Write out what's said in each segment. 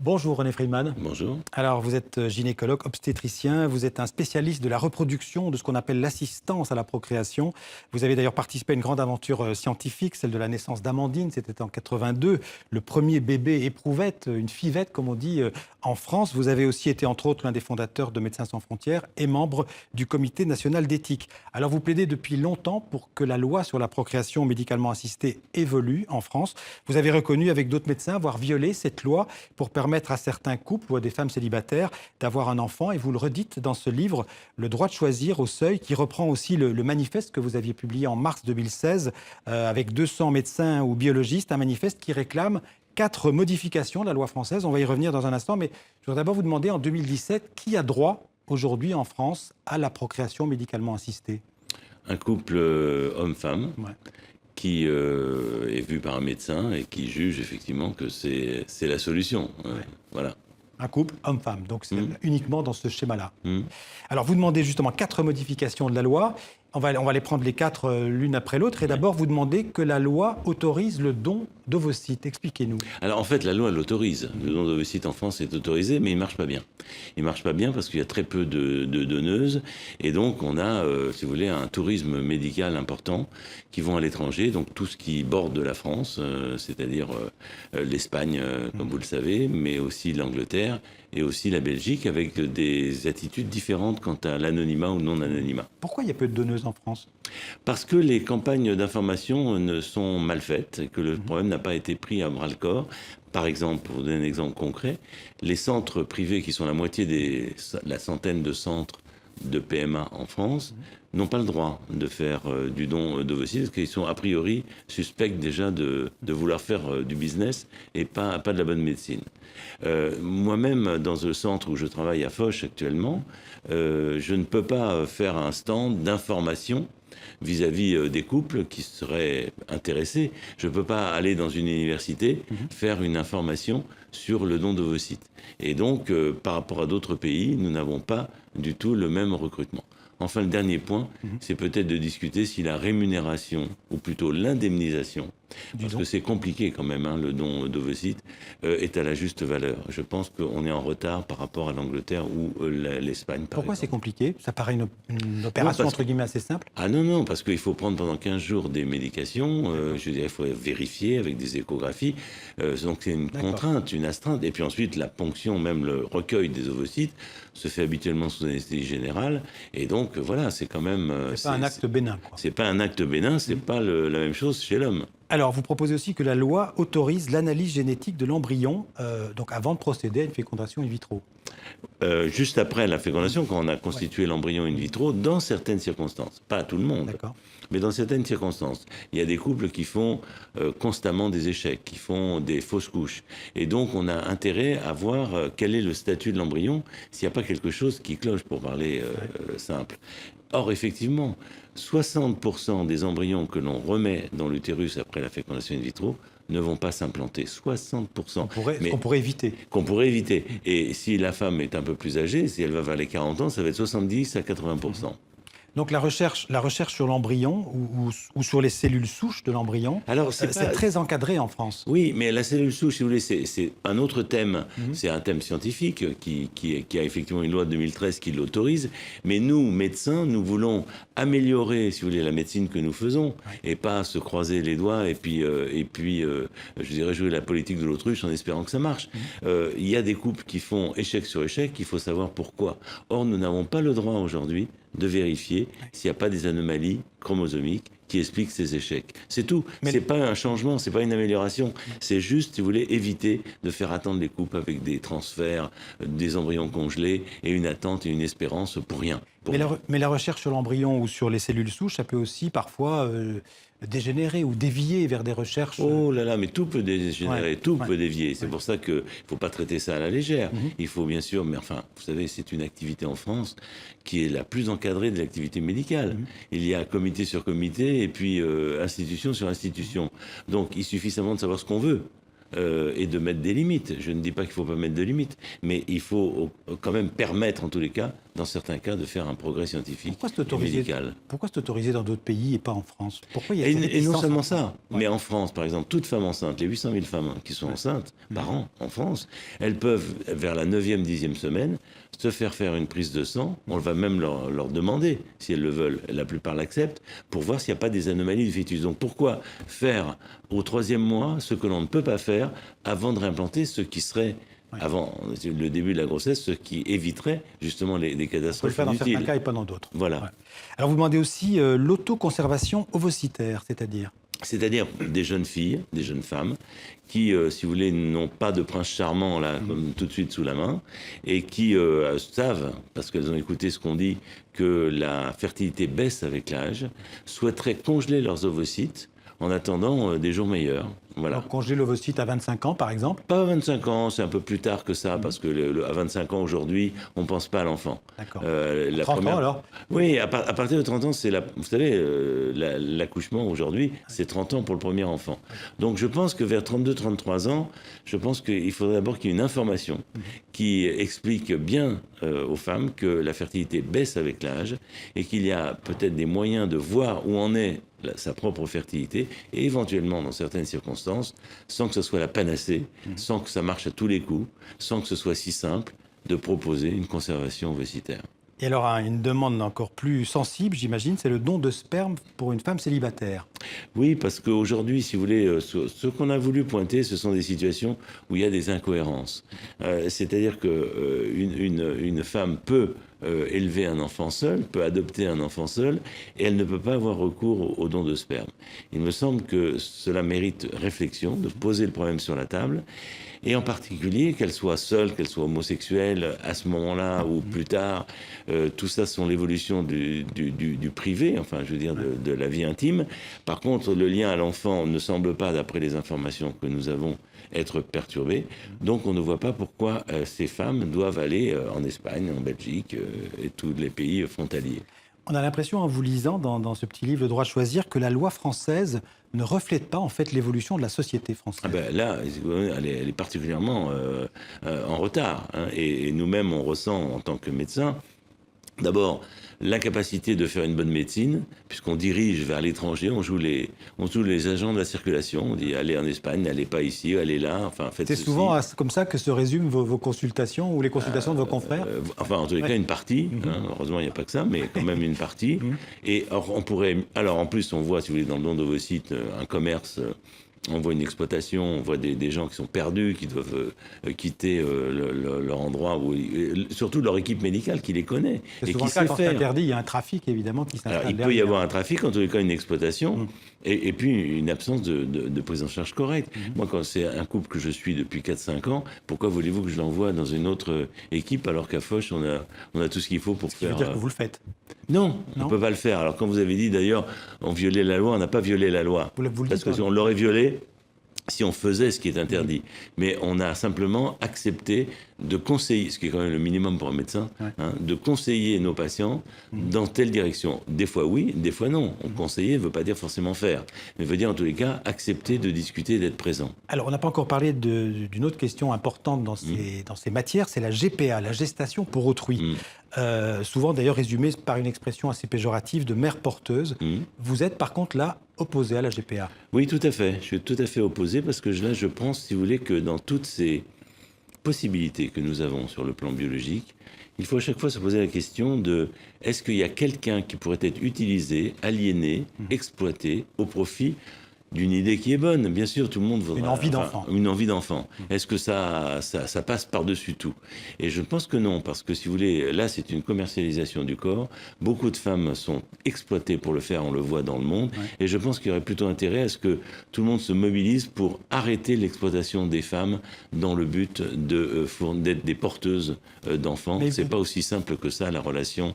Bonjour René Friedman. Bonjour. Alors vous êtes gynécologue, obstétricien, vous êtes un spécialiste de la reproduction, de ce qu'on appelle l'assistance à la procréation. Vous avez d'ailleurs participé à une grande aventure scientifique, celle de la naissance d'Amandine, c'était en 82, le premier bébé éprouvette, une fivette comme on dit en France. Vous avez aussi été entre autres l'un des fondateurs de Médecins sans frontières et membre du comité national d'éthique. Alors vous plaidez depuis longtemps pour que la loi sur la procréation médicalement assistée évolue en France. Vous avez reconnu avec d'autres médecins avoir violé cette loi pour permettre à certains couples ou à des femmes célibataires d'avoir un enfant. Et vous le redites dans ce livre, Le droit de choisir au seuil, qui reprend aussi le manifeste que vous aviez publié en mars 2016 avec 200 médecins ou biologistes, un manifeste qui réclame 4 modifications de la loi française. On va y revenir dans un instant, mais je voudrais d'abord vous demander, en 2017, qui a droit aujourd'hui en France à la procréation médicalement assistée? Un couple homme-femme qui est vu par un médecin et qui juge effectivement que c'est la solution. Voilà. Un couple homme-femme, donc c'est uniquement dans ce schéma-là. Mmh. Alors vous demandez justement 4 modifications de la loi. On va les prendre les 4 l'une après l'autre. Et d'abord, vous demandez que la loi autorise le don d'ovocytes. Expliquez-nous. Alors en fait, la loi l'autorise. Le don d'ovocytes en France est autorisé, mais il ne marche pas bien. Il ne marche pas bien parce qu'il y a très peu de donneuses. Et donc on a, si vous voulez, un tourisme médical important qui vont à l'étranger. Donc tout ce qui borde la France, c'est-à-dire l'Espagne, comme vous le savez, mais aussi l'Angleterre et aussi la Belgique, avec des attitudes différentes quant à l'anonymat ou non-anonymat. Pourquoi il y a peu de donneuses en France? Parce que les campagnes d'information ne sont mal faites et que le problème n'a pas été pris à bras-le-corps. Par exemple, pour vous donner un exemple concret, les centres privés, qui sont la moitié la centaine de centres de PMA en France, n'ont pas le droit de faire du don d'ovocytes parce qu'ils sont a priori suspects déjà de vouloir faire du business et pas de la bonne médecine. Moi-même, dans le centre où je travaille à Foch actuellement, je ne peux pas faire un stand d'information vis-à-vis des couples qui seraient intéressés. Je ne peux pas aller dans une université faire une information sur le don d'ovocytes. Et donc, par rapport à d'autres pays, nous n'avons pas du tout le même recrutement. Enfin, le dernier point, c'est peut-être de discuter si la rémunération, ou plutôt l'indemnisation, parce que c'est compliqué quand même, le don d'ovocytes, est à la juste valeur. Je pense qu'on est en retard par rapport à l'Angleterre ou l'Espagne. Pourquoi c'est compliqué? Ça paraît une opération, entre guillemets, assez simple. Ah non, parce qu'il faut prendre pendant 15 jours des médications, je dirais, il faut vérifier avec des échographies, donc c'est une contrainte, une astreinte, et puis ensuite la ponction, même le recueil des ovocytes, se fait habituellement sous anesthésie générale, et donc voilà, c'est quand même... C'est pas un acte bénin, quoi. C'est pas un acte bénin, c'est pas la même chose chez l'homme. Alors, vous proposez aussi que la loi autorise l'analyse génétique de l'embryon, donc avant de procéder à une fécondation in vitro. Juste après la fécondation, quand on a constitué l'embryon in vitro, dans certaines circonstances, pas à tout le monde, mais dans certaines circonstances, il y a des couples qui font constamment des échecs, qui font des fausses couches. Et donc, on a intérêt à voir quel est le statut de l'embryon, s'il n'y a pas quelque chose qui cloche, pour parler simple. Or, effectivement, 60% des embryons que l'on remet dans l'utérus après la fécondation in vitro ne vont pas s'implanter. 60%. Qu'on pourrait éviter. Qu'on pourrait éviter. Et si la femme est un peu plus âgée, si elle va vers les 40 ans, ça va être 70 à 80%. Donc la recherche sur l'embryon ou sur les cellules souches de l'embryon, c'est très encadré en France. Oui, mais la cellule souche, si vous voulez, c'est un autre thème. C'est un thème scientifique qui a effectivement une loi de 2013 qui l'autorise. Mais nous, médecins, nous voulons améliorer, si vous voulez, la médecine que nous faisons et pas se croiser les doigts et puis je dirais, jouer la politique de l'autruche en espérant que ça marche. Il y a des couples qui font échec sur échec, il faut savoir pourquoi. Or, nous n'avons pas le droit aujourd'hui de vérifier s'il n'y a pas des anomalies chromosomiques qui expliquent ces échecs. C'est tout. C'est pas un changement, c'est pas une amélioration. C'est juste, si vous voulez, éviter de faire attendre les couples avec des transferts, des embryons congelés et une attente et une espérance pour rien. Mais la recherche sur l'embryon ou sur les cellules souches, ça peut aussi parfois dégénérer ou dévier vers des recherches... Oh là là, mais tout peut dégénérer, tout peut dévier. C'est pour ça qu'il ne faut pas traiter ça à la légère. Il faut bien sûr, mais enfin, vous savez, c'est une activité en France qui est la plus encadrée de l'activité médicale. Il y a comité sur comité et puis institution sur institution. Donc il suffit seulement de savoir ce qu'on veut. Et de mettre des limites. Je ne dis pas qu'il ne faut pas mettre de limites, mais il faut quand même permettre, en tous les cas, dans certains cas, de faire un progrès scientifique et médical. Pourquoi c'est autorisé dans d'autres pays et pas en France? Pourquoi il y a Et non seulement ça, mais en France, par exemple, toute femme enceinte, les 800 000 femmes qui sont enceintes par an en France, elles peuvent, vers la 9e, 10e semaine, se faire une prise de sang. On va même leur demander, si elles le veulent, la plupart l'acceptent, pour voir s'il n'y a pas des anomalies du fœtus. Donc pourquoi faire au 3e mois ce que l'on ne peut pas faire avant de réimplanter ce qui serait, avant le début de la grossesse, ce qui éviterait justement des catastrophes inutiles. On peut le faire dans certains cas et pas dans d'autres. Voilà. Ouais. Alors vous demandez aussi l'autoconservation ovocytaire, c'est-à-dire des jeunes filles, des jeunes femmes, qui, si vous voulez, n'ont pas de prince charmant là, comme tout de suite sous la main, et qui savent, parce qu'elles ont écouté ce qu'on dit, que la fertilité baisse avec l'âge, souhaiteraient congeler leurs ovocytes en attendant des jours meilleurs. Voilà. Donc, congeler l'ovocyte à 25 ans, par exemple? Pas à 25 ans, c'est un peu plus tard que ça, parce que à 25 ans, aujourd'hui, on ne pense pas à l'enfant. D'accord. 30 ans, alors? Oui, à partir de 30 ans, vous savez, l'accouchement, aujourd'hui, c'est 30 ans pour le premier enfant. Donc, je pense que vers 32-33 ans, je pense qu'il faudrait d'abord qu'il y ait une information qui explique bien aux femmes que la fertilité baisse avec l'âge et qu'il y a peut-être des moyens de voir où en est sa propre fertilité et éventuellement, dans certaines circonstances, sans que ce soit la panacée, sans que ça marche à tous les coups, sans que ce soit si simple, de proposer une conservation ovocytaire. Et alors, une demande encore plus sensible, j'imagine, c'est le don de sperme pour une femme célibataire. Oui, parce qu'aujourd'hui, si vous voulez, ce qu'on a voulu pointer, ce sont des situations où il y a des incohérences. C'est-à-dire qu'une femme peut élever un enfant seul, peut adopter un enfant seul, et elle ne peut pas avoir recours au don de sperme. Il me semble que cela mérite réflexion, de poser le problème sur la table, et en particulier qu'elle soit seule, qu'elle soit homosexuelle, à ce moment-là ou plus tard, tout ça sont l'évolution du privé, enfin je veux dire de la vie intime. Par contre, le lien à l'enfant ne semble pas, d'après les informations que nous avons, être perturbé. Donc on ne voit pas pourquoi ces femmes doivent aller en Espagne, en Belgique et tous les pays frontaliers. On a l'impression, en vous lisant dans ce petit livre, Le droit de choisir, que la loi française ne reflète pas en fait l'évolution de la société française. Ah ben là, elle est particulièrement en retard. Hein, et nous-mêmes, on ressent en tant que médecins, d'abord, l'incapacité de faire une bonne médecine, puisqu'on dirige vers l'étranger, on joue les agents de la circulation, on dit allez en Espagne, n'allez pas ici, allez là, enfin faites ceci. C'est souvent comme ça que se résument vos consultations ou les consultations de vos confrères? Enfin, en tous les cas, une partie, hein, heureusement il n'y a pas que ça, mais quand même une partie. Et alors en plus on voit, si vous voulez, dans le don d'ovocytes, un commerce... On voit une exploitation, on voit des gens qui sont perdus, qui doivent quitter leur endroit, surtout leur équipe médicale qui les connaît. C'est souvent le cas quand c'est interdit, il y a un trafic évidemment qui s'installe. Alors, il peut y avoir un trafic, en tous les cas une exploitation, et puis une absence de prise en charge correcte. Moi, quand c'est un couple que je suis depuis 4-5 ans, pourquoi voulez-vous que je l'envoie dans une autre équipe alors qu'à Foch, on a tout ce qu'il faut pour faire... Ça veut dire que vous le faites? Non, on ne peut pas le faire. Alors quand vous avez dit d'ailleurs, on violait la loi, on n'a pas violé la loi. Vous le parce dites, que si on l'aurait violée, si on faisait ce qui est interdit. Mais on a simplement accepté de conseiller, ce qui est quand même le minimum pour un médecin, hein, de conseiller nos patients dans telle direction. Des fois oui, des fois non. Conseiller ne veut pas dire forcément faire, mais veut dire en tous les cas accepter de discuter, d'être présent. Alors on n'a pas encore parlé d'une autre question importante dans ces matières, c'est la GPA, la gestation pour autrui. Souvent d'ailleurs résumée par une expression assez péjorative de mère porteuse. Vous êtes par contre là opposé à la GPA. Oui, tout à fait. Je suis tout à fait opposé parce que là, je pense, si vous voulez, que dans toutes ces possibilités que nous avons sur le plan biologique, il faut à chaque fois se poser la question de est-ce qu'il y a quelqu'un qui pourrait être utilisé, aliéné, exploité au profit d'une idée qui est bonne. Bien sûr, tout le monde voudra... Une envie d'enfant. Une envie d'enfant. Est-ce que ça passe par-dessus tout? Et je pense que non, parce que si vous voulez, là, c'est une commercialisation du corps. Beaucoup de femmes sont exploitées pour le faire, on le voit dans le monde. Et je pense qu'il y aurait plutôt intérêt à ce que tout le monde se mobilise pour arrêter l'exploitation des femmes dans le but d'être des porteuses d'enfants. C'est pas aussi simple que ça, la relation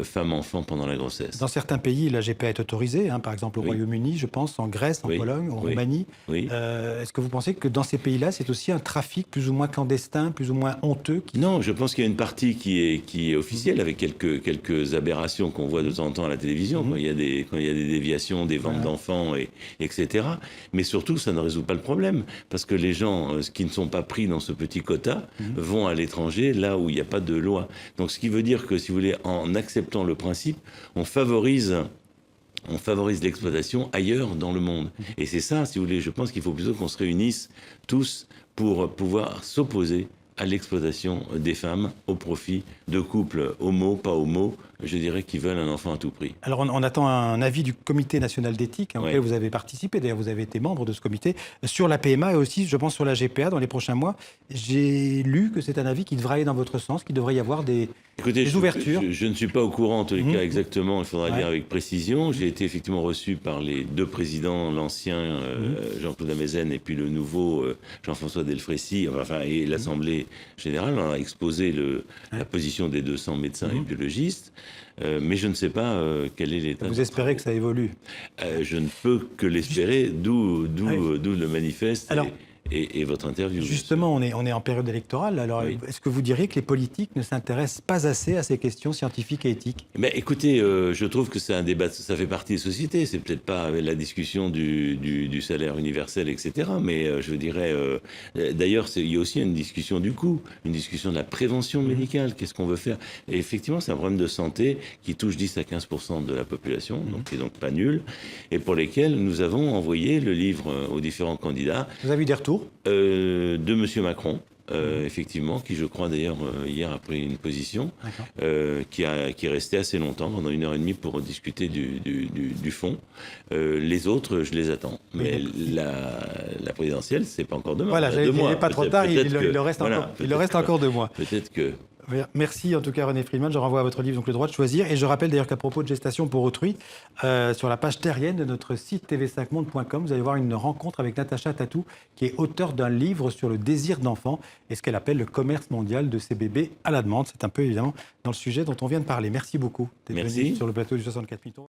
femme-enfant pendant la grossesse. Dans certains pays, la GPA est autorisée, hein, par exemple au Royaume-Uni, je pense, en Grèce, en Pologne, en Roumanie. Oui. Est-ce que vous pensez que dans ces pays-là, c'est aussi un trafic plus ou moins clandestin, plus ou moins honteux Non, je pense qu'il y a une partie qui est officielle, avec quelques aberrations qu'on voit de temps en temps à la télévision, quand il y a des déviations, des ventes d'enfants, etc. Mais surtout, ça ne résout pas le problème, parce que les gens qui ne sont pas pris dans ce petit quota vont à l'étranger, là où il n'y a pas de loi. Donc ce qui veut dire que, si vous voulez, en acceptant le principe, on favorise l'exploitation ailleurs dans le monde. Et c'est ça, si vous voulez, je pense qu'il faut plutôt qu'on se réunisse tous pour pouvoir s'opposer à l'exploitation des femmes au profit de couples homo, pas homo, je dirais, qui veulent un enfant à tout prix. Alors on attend un avis du Comité national d'éthique, auquel vous avez participé, d'ailleurs vous avez été membre de ce comité, sur la PMA et aussi, je pense, sur la GPA dans les prochains mois. J'ai lu que c'est un avis qui devrait aller dans votre sens, qu'il devrait y avoir des ouvertures. Je ne suis pas au courant, en tous les cas, exactement, il faudra dire avec précision. J'ai été effectivement reçu par les deux présidents, l'ancien Jean-Claude Amezen et puis le nouveau Jean-François Delfrécy, et l'Assemblée générale. On a exposé la position des 200 médecins et biologistes. Mais je ne sais pas quel est l'état. Vous espérez que ça évolue? Je ne peux que l'espérer, d'où le manifeste. Alors, et votre interview. Justement, on est en période électorale. Alors, est-ce que vous diriez que les politiques ne s'intéressent pas assez à ces questions scientifiques et éthiques? Mais écoutez, je trouve que c'est un débat, ça fait partie des sociétés. C'est peut-être pas la discussion du salaire universel, etc. Mais je dirais, d'ailleurs, il y a aussi une discussion du coût, une discussion de la prévention médicale. Qu'est-ce qu'on veut faire? Et effectivement, c'est un problème de santé qui touche 10 à 15% de la population, donc qui est donc pas nul, et pour lesquels nous avons envoyé le livre aux différents candidats. Vous avez eu des retours? De M. Macron, effectivement, qui, je crois d'ailleurs, hier a pris une position, qui est resté assez longtemps, pendant 1h30, pour discuter du fond. Les autres, je les attends. Mais la présidentielle, c'est pas encore demain. Voilà, il n'est pas trop tard, il reste encore 2 mois. Peut-être que... Merci en tout cas René Friedman, je renvoie à votre livre donc Le droit de choisir, et je rappelle d'ailleurs qu'à propos de gestation pour autrui, sur la page terrienne de notre site tv5monde.com, vous allez voir une rencontre avec Natacha Tatou, qui est auteure d'un livre sur le désir d'enfant et ce qu'elle appelle le commerce mondial de ces bébés à la demande. C'est un peu évidemment dans le sujet dont on vient de parler. Merci beaucoup d'être venu sur le plateau du 64 minutes.